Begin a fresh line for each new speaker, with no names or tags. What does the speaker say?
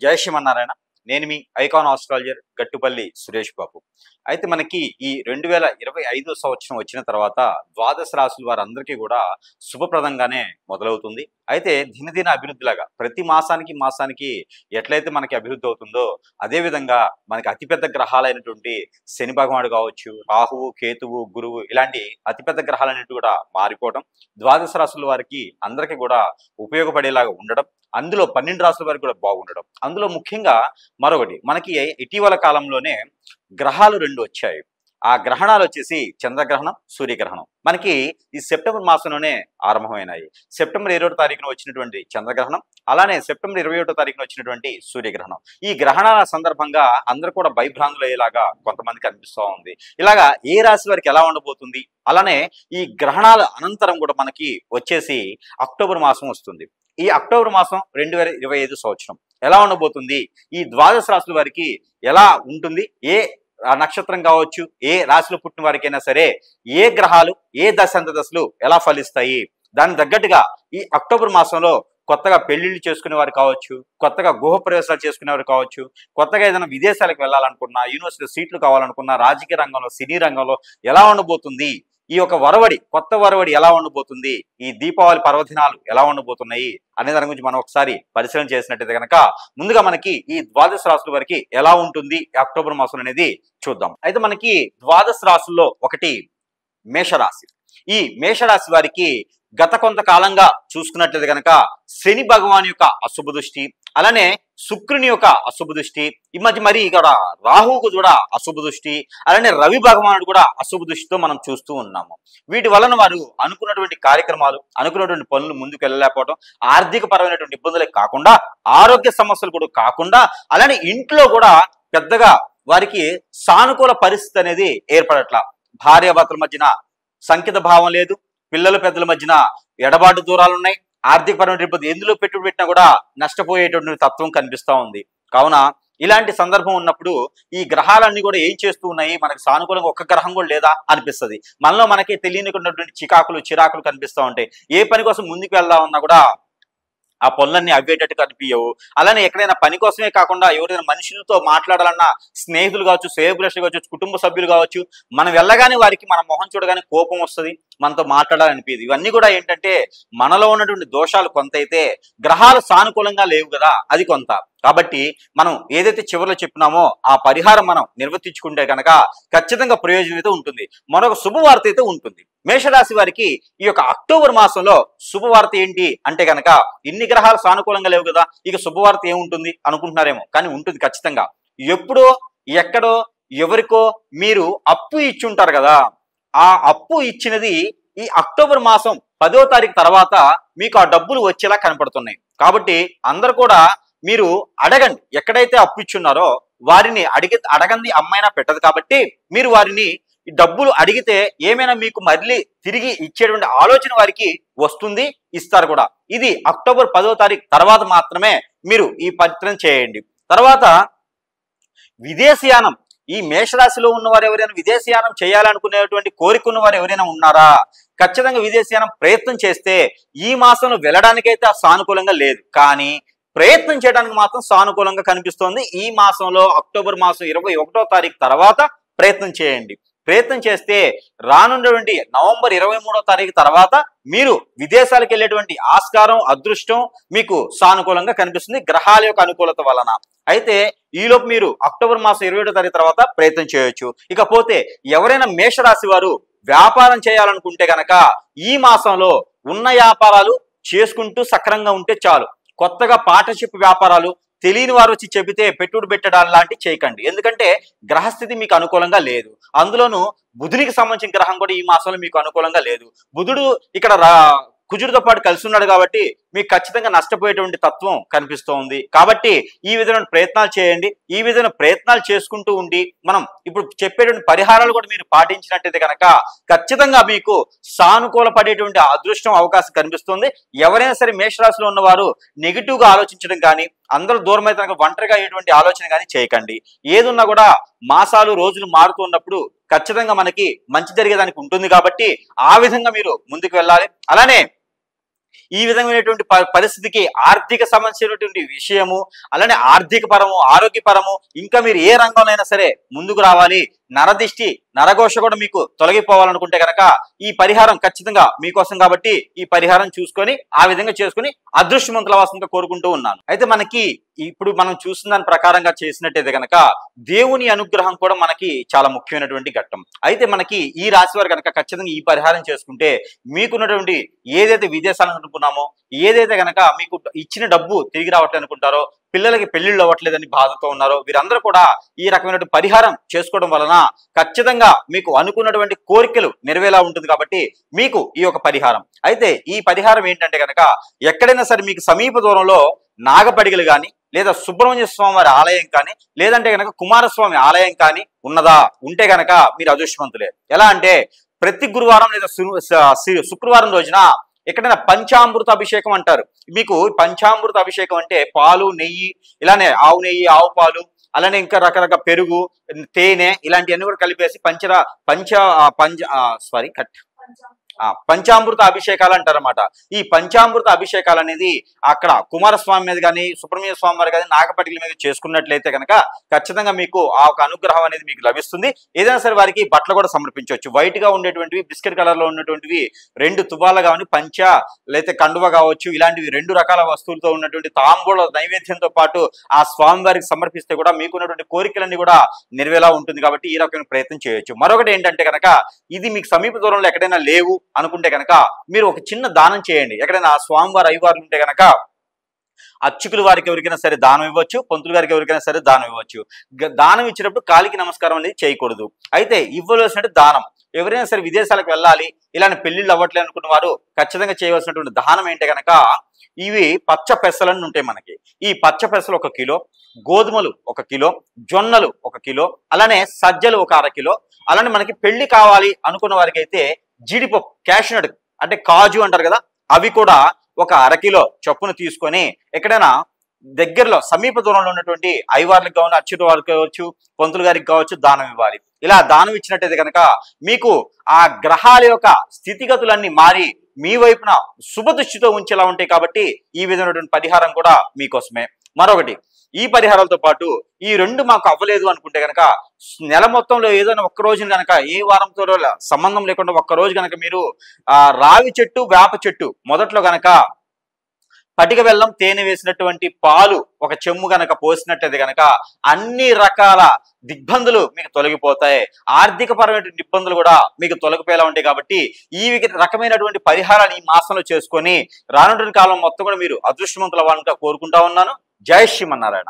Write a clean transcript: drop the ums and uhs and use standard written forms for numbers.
జై శ్రీమన్నారాయణ. నేను మీ icon astrologer Gattupalli Suresh Babu. అయితే మనకి ఈ 2025 సంవత్సరం వచ్చిన తర్వాత ద్వాదశ రాశుల వారందరికీ కూడా శుభప్రదంగానే మొదలవుతుంది. అయితే దినదిన అభివృద్ధిలాగా ప్రతి మాసానికి ఎట్లయితే మనకి అభివృద్ధి అవుతుందో అదేవిధంగా మనకి అతిపెద్ద గ్రహాలైనటువంటి శని భగవానుడు కావచ్చు, రాహువు, కేతువు, గురువు ఇలాంటి అతిపెద్ద గ్రహాలన్నిటి కూడా మారిపోవడం, ద్వాదశ రాశుల వారికి అందరికీ కూడా ఉపయోగపడేలాగా ఉండడం, అందులో 12 రాశుల వారికి కూడా బాగుండడం. అందులో ముఖ్యంగా మరొకటి మనకి ఇటీవల కాలంలోనే గ్రహాలు 2 వచ్చాయి. ఆ గ్రహణాలు వచ్చేసి చంద్రగ్రహణం, సూర్యగ్రహణం మనకి ఈ సెప్టెంబర్ మాసంలోనే ఆరంభమైనాయి. సెప్టెంబర్ 21వ తారీఖున వచ్చినటువంటి చంద్రగ్రహణం, అలానే సెప్టెంబర్ 21వ తారీఖున వచ్చినటువంటి సూర్యగ్రహణం. ఈ గ్రహణాల సందర్భంగా అందరూ కూడా భయభ్రాంతులు అయ్యేలాగా కొంతమందికి అనిపిస్తూ ఉంది. ఇలాగా ఏ రాశి వారికి ఎలా ఉండబోతుంది, అలానే ఈ గ్రహణాల అనంతరం కూడా మనకి వచ్చేసి అక్టోబర్ మాసం వస్తుంది. ఈ అక్టోబర్ మాసం 2025 సంవత్సరం ఎలా ఉండబోతుంది, ఈ ద్వాదశ రాశుల వారికి ఎలా ఉంటుంది, ఏ నక్షత్రం కావచ్చు, ఏ రాశిలో పుట్టిన వారికైనా సరే ఏ గ్రహాలు ఏ దశలు ఎలా ఫలిస్తాయి, దానికి తగ్గట్టుగా ఈ అక్టోబర్ మాసంలో కొత్తగా పెళ్లిళ్ళు చేసుకునే వారు కావచ్చు, కొత్తగా గృహప్రవేశాలు చేసుకునేవారు కావచ్చు, కొత్తగా ఏదైనా విదేశాలకు వెళ్ళాలనుకున్నా, యూనివర్సిటీ సీట్లు కావాలనుకున్నా, రాజకీయ రంగంలో, సినీ రంగంలో ఎలా ఉండబోతుంది, ఈ యొక్క కొత్త వరవడి ఎలా ఉండబోతుంది, ఈ దీపావళి పర్వదినాలు ఎలా ఉండబోతున్నాయి అనే దాని గురించి మనం ఒకసారి పరిశీలన చేసినట్టయితే కనుక ముందుగా మనకి ఈ ద్వాదశ రాశుల వారికి ఎలా ఉంటుంది అక్టోబర్ మాసం అనేది చూద్దాం. అయితే మనకి ద్వాదశ రాశుల్లో ఒకటి మేషరాశి. ఈ మేషరాశి వారికి గత కొంతకాలంగా చూసుకున్నట్లయితే కనుక శని భగవాన్ యొక్క అశుభ దృష్టి, అలానే శుక్రుని యొక్క అశుభ దృష్టి, ఈ మధ్య మరి ఇక్కడ రాహువుకు కూడా అశుభ దృష్టి, అలానే రవి భగవానుడు కూడా అశుభ దృష్టితో మనం చూస్తూ ఉన్నాము. వీటి వలన వారు అనుకున్నటువంటి కార్యక్రమాలు, అనుకున్నటువంటి పనులు ముందుకు వెళ్ళలేకపోవడం, ఆర్థిక పరమైనటువంటి ఇబ్బందులే కాకుండా ఆరోగ్య సమస్యలు కూడా కాకుండా, అలానే ఇంట్లో కూడా పెద్దగా వారికి సానుకూల పరిస్థితి అనేది ఏర్పడట్లా. భార్యాభర్తల మధ్యన సంకిత భావం లేదు, పిల్లల పెద్దల మధ్యన ఎడబాటు దూరాలు ఉన్నాయి, ఆర్థిక పరమైన ఇబ్బంది, ఎందులో పెట్టుబడి పెట్టినా కూడా నష్టపోయేటువంటి తత్వం కనిపిస్తూ ఉంది. కావున ఇలాంటి సందర్భం ఉన్నప్పుడు ఈ గ్రహాలన్నీ కూడా ఏం చేస్తూ ఉన్నాయి, మనకి సానుకూలంగా ఒక్క గ్రహం కూడా లేదా అనిపిస్తుంది. మనలో మనకి తెలియనికున్నటువంటి చిరాకులు కనిపిస్తూ ఉంటాయి. ఏ పని కోసం ముందుకు వెళ్దామన్నా కూడా ఆ పనులన్నీ అవ్వేటట్టు కనిపించవు. అలానే ఎక్కడైనా పని కోసమే కాకుండా ఎవరైనా మనుషులతో మాట్లాడాలన్నా, స్నేహితులు కావచ్చు, శ్రేయోభిలాషులు కావచ్చు, కుటుంబ సభ్యులు కావచ్చు, మనం వెళ్ళగానే వారికి మన మొహం చూడగానే కోపం వస్తుంది, మనతో మాట్లాడాలనిపించదు. ఇవన్నీ కూడా ఏంటంటే మనలో ఉన్నటువంటి దోషాలు కొంత అయితే, గ్రహాలు సానుకూలంగా లేవు కదా అది కొంత. కాబట్టి మనం ఏదైతే చివరిలో చెప్పినామో ఆ పరిహారం మనం నిర్వర్తించుకుంటే కనుక ఖచ్చితంగా ప్రయోజనం అయితే ఉంటుంది. మరొక శుభవార్త అయితే ఉంటుంది. మేషరాశి వారికి ఈ యొక్క అక్టోబర్ మాసంలో శుభవార్త ఏంటి అంటే కనుక, ఇన్ని గ్రహాలు సానుకూలంగా లేవు కదా, ఇక శుభవార్త ఏముంటుంది అనుకుంటున్నారేమో, కానీ ఉంటుంది ఖచ్చితంగా. ఎప్పుడో ఎక్కడో ఎవరికో మీరు అప్పు ఇచ్చి ఉంటారు కదా, ఆ అప్పు ఇచ్చినది ఈ అక్టోబర్ మాసం 10వ తారీఖు తర్వాత మీకు ఆ డబ్బులు వచ్చేలా కనపడుతున్నాయి. కాబట్టి అందరు కూడా మీరు అడగండి, ఎక్కడైతే అప్పు ఇచ్చున్నారో వారిని అడగంది అమ్మైనా పెట్టదు. కాబట్టి మీరు వారిని డబ్బులు అడిగితే ఏమైనా మీకు మళ్ళీ తిరిగి ఇచ్చేటువంటి ఆలోచన వారికి వస్తుంది, ఇస్తారు కూడా. ఇది అక్టోబర్ 10వ తారీఖు తర్వాత మాత్రమే మీరు ఈ ప్రయత్నం చేయండి. తర్వాత విదేశీయానం, ఈ మేషరాశిలో ఉన్నవారు ఎవరైనా విదేశీయానం చేయాలనుకునేటువంటి కోరిక ఉన్నవారు ఎవరైనా ఉన్నారా, ఖచ్చితంగా విదేశీయానం ప్రయత్నం చేస్తే ఈ మాసంలో వెళ్ళడానికైతే సానుకూలంగా లేదు, కానీ ప్రయత్నం చేయడానికి మాత్రం సానుకూలంగా కనిపిస్తోంది. ఈ మాసంలో అక్టోబర్ మాసం 21వ తారీఖు తర్వాత ప్రయత్నం చేయండి. ప్రయత్నం చేస్తే రానున్నటువంటి నవంబర్ 23వ తారీఖు తర్వాత మీరు విదేశాలకు వెళ్ళేటువంటి ఆస్కారం, అదృష్టం మీకు సానుకూలంగా కనిపిస్తుంది గ్రహాల యొక్క అనుకూలత వలన. అయితే ఈలోపు మీరు అక్టోబర్ మాసం 21వ తారీఖు తర్వాత ప్రయత్నం చేయొచ్చు. ఇకపోతే ఎవరైనా మేషరాశి వారు వ్యాపారం చేయాలనుకుంటే కనుక ఈ మాసంలో ఉన్న వ్యాపారాలు చేసుకుంటూ సక్రంగా ఉంటే చాలు. కొత్తగా పార్ట్నర్షిప్ వ్యాపారాలు తెలియని వారు వచ్చి చెబితే పెట్టుబడి పెట్టడం లాంటివి చేయకండి. ఎందుకంటే గ్రహస్థితి మీకు అనుకూలంగా లేదు. అందులోనూ బుధునికి సంబంధించిన గ్రహం కూడా ఈ మాసంలో మీకు అనుకూలంగా లేదు. బుధుడు ఇక్కడ కుజుడితో పాటు కలిసి ఉన్నాడు కాబట్టి మీకు ఖచ్చితంగా నష్టపోయేటువంటి తత్వం కనిపిస్తోంది. కాబట్టి ఈ విధమైన ప్రయత్నాలు చేయండి. ఈ విధమైన ప్రయత్నాలు చేసుకుంటూ ఉండి మనం ఇప్పుడు చెప్పేటువంటి పరిహారాలు కూడా మీరు పాటించినట్టయితే కనుక ఖచ్చితంగా మీకు సానుకూల పడేటువంటి అదృష్టం అవకాశం కనిపిస్తుంది. ఎవరైనా సరే మేషరాశిలో ఉన్నవారు నెగిటివ్గా ఆలోచించడం కానీ, అందరూ దూరం అయితే కనుక ఒంటరిగా అయ్యేటువంటి ఆలోచన కానీ చేయకండి. ఏదున్నా కూడా మాసాలు రోజులు మారుతూ ఉన్నప్పుడు ఖచ్చితంగా మనకి మంచి జరిగేదానికి ఉంటుంది. కాబట్టి ఆ విధంగా మీరు ముందుకు వెళ్ళాలి. అలానే ఈ విధమైనటువంటి పరిస్థితికి ఆర్థిక సమస్య అయినటువంటి విషయము, అలానే ఆర్థిక పరము, ఆరోగ్యపరము, ఇంకా మీరు ఏ రంగంలో సరే ముందుకు రావాలి, నరదిష్టి నరఘోష కూడా మీకు తొలగిపోవాలనుకుంటే కనుక ఈ పరిహారం ఖచ్చితంగా మీకోసం కాబట్టి ఈ పరిహారం చూసుకొని ఆ విధంగా చేసుకుని అదృష్టవంతులవాసంగా కోరుకుంటూ ఉన్నాను. అయితే మనకి ఇప్పుడు మనం చూసిన దాని ప్రకారంగా చేసినట్టయితే కనుక దేవుని అనుగ్రహం కూడా మనకి చాలా ముఖ్యమైనటువంటి ఘట్టం. అయితే మనకి ఈ రాశి వారు కనుక ఖచ్చితంగా ఈ పరిహారం చేసుకుంటే మీకున్నటువంటి ఏదైతే విదేశాలను అనుకున్నామో, ఏదైతే కనుక మీకు ఇచ్చిన డబ్బు తిరిగి రావట్లేదు అనుకుంటారో, పిల్లలకి పెళ్లిళ్ళు అవ్వట్లేదని బాధతో ఉన్నారో, వీరందరూ కూడా ఈ రకమైనటువంటి పరిహారం చేసుకోవడం వలన ఖచ్చితంగా మీకు అనుకున్నటువంటి కోరికలు నెరవేలా ఉంటుంది. కాబట్టి మీకు ఈ యొక్క పరిహారం, అయితే ఈ పరిహారం ఏంటంటే కనుక ఎక్కడైనా సరే మీకు సమీప దూరంలో నాగపడిగలు కానీ, లేదా సుబ్రహ్మణ్య స్వామి వారి ఆలయం కానీ, లేదంటే కనుక కుమారస్వామి ఆలయం కానీ ఉన్నదా, ఉంటే కనుక మీరు అదృష్టవంతులే. ఎలా అంటే ప్రతి గురువారం లేదా శుక్రవారం రోజున ఎక్కడైనా పంచామృత అభిషేకం అంటారు. మీకు పంచామృత అభిషేకం అంటే పాలు, నెయ్యి, ఇలానే ఆవు నెయ్యి, ఆవు పాలు, అలానే ఇంకా రకరకాల పెరుగు, తేనె, ఇలాంటివన్నీ కూడా కలిపేసి పంచామృత అభిషేకాలు అంటారన్నమాట. ఈ పంచామృత అభిషేకాలు అనేది అక్కడ కుమారస్వామి మీద కానీ, సుబ్రహ్మణ్య స్వామి వారి కానీ, నాగపటికల మీద చేసుకున్నట్లయితే కనుక ఖచ్చితంగా మీకు ఆ ఒక అనుగ్రహం అనేది మీకు లభిస్తుంది. ఏదైనా సరే వారికి బట్టలు కూడా సమర్పించవచ్చు. వైట్ గా ఉండేటువంటివి, బిస్కెట్ కలర్ లో ఉన్నటువంటివి 2 తువ్వాలు కానీ, పంచ లేకపోతే కండువ కావచ్చు, ఇలాంటివి 2 రకాల వస్తువులతో ఉన్నటువంటి తాంబూల నైవేద్యంతో పాటు ఆ స్వామి వారికి సమర్పిస్తే కూడా మీకున్నటువంటి కోరికలన్నీ కూడా నెరవేలా ఉంటుంది. కాబట్టి ఈ రకమైన ప్రయత్నం చేయొచ్చు. మరొకటి ఏంటంటే కనుక ఇది మీకు సమీప దూరంలో ఎక్కడైనా లేవు అనుకుంటే కనుక మీరు ఒక చిన్న దానం చేయండి. ఎక్కడైనా స్వామివారు అయ్యవార్లు ఉంటే కనుక అర్చకుల వారికి ఎవరికైనా సరే దానం ఇవ్వచ్చు, పంతులు గారికి ఎవరికైనా సరే దానం ఇవ్వచ్చు. దానం ఇచ్చినప్పుడు కాలికి నమస్కారం అనేది చేయకూడదు. అయితే ఇవ్వవలసినట్టు దానం, ఎవరైనా సరే విదేశాలకు వెళ్ళాలి, ఇలాంటి పెళ్లిళ్ళు అవ్వట్లేదు అనుకున్న వారు ఖచ్చితంగా చేయవలసినటువంటి దానం ఏంటంటే కనుక ఇవి పచ్చ పెసలన్నీ ఉంటాయి మనకి. ఈ పచ్చ పెసలు 1 కిలో, గోధుమలు 1 కిలో, జొన్నలు 1 కిలో, అలానే సజ్జలు 1 అర కిలో, అలానే మనకి పెళ్లి కావాలి అనుకున్న వారికి అయితే జీడిపప్పు, క్యాషనట్ అంటే కాజు అంటారు కదా, అవి కూడా 1 అర కిలో చొప్పున తీసుకొని ఎక్కడైనా దగ్గరలో సమీప దూరంలో ఉన్నటువంటి అయ్యవార్లకు కావచ్చు, అర్చకుల వారికి కావచ్చు, పంతులు గారికి కావచ్చు దానం ఇవ్వాలి. ఇలా దానం ఇచ్చినట్టయితే కనుక మీకు ఆ గ్రహాల యొక్క స్థితిగతులన్నీ మారి మీ వైపున శుభదృష్టితో ఉంచేలా ఉంటాయి. కాబట్టి ఈ విధమైనటువంటి పరిహారం కూడా మీకోసమే. మరొకటి, ఈ పరిహారాలతో పాటు ఈ 2 మాకు అవ్వలేదు అనుకుంటే కనుక నెల మొత్తంలో ఏదైనా ఒక్క రోజున కనుక ఏ వారంతో సంబంధం లేకుండా ఒక్క రోజు కనుక మీరు రావి చెట్టు, వేప చెట్టు మొదట్లో కనుక పటిక బెల్లం, తేనె వేసినటువంటి పాలు 1 చెంబు కనుక పోసినట్టయితే కనుక అన్ని రకాల దిగ్బందులు మీకు తొలగిపోతాయి. ఆర్థిక పరమైనటువంటి ఇబ్బందులు కూడా మీకు తొలగిపోయేలా ఉంటాయి. కాబట్టి ఈ రకమైనటువంటి పరిహారాన్ని ఈ మాసంలో చేసుకొని రానున్న కాలం మొత్తం కూడా మీరు అదృష్టవంతుల వాళ్ళని కోరుకుంటా ఉన్నాను. జై శ్రీమన్నారాయణ.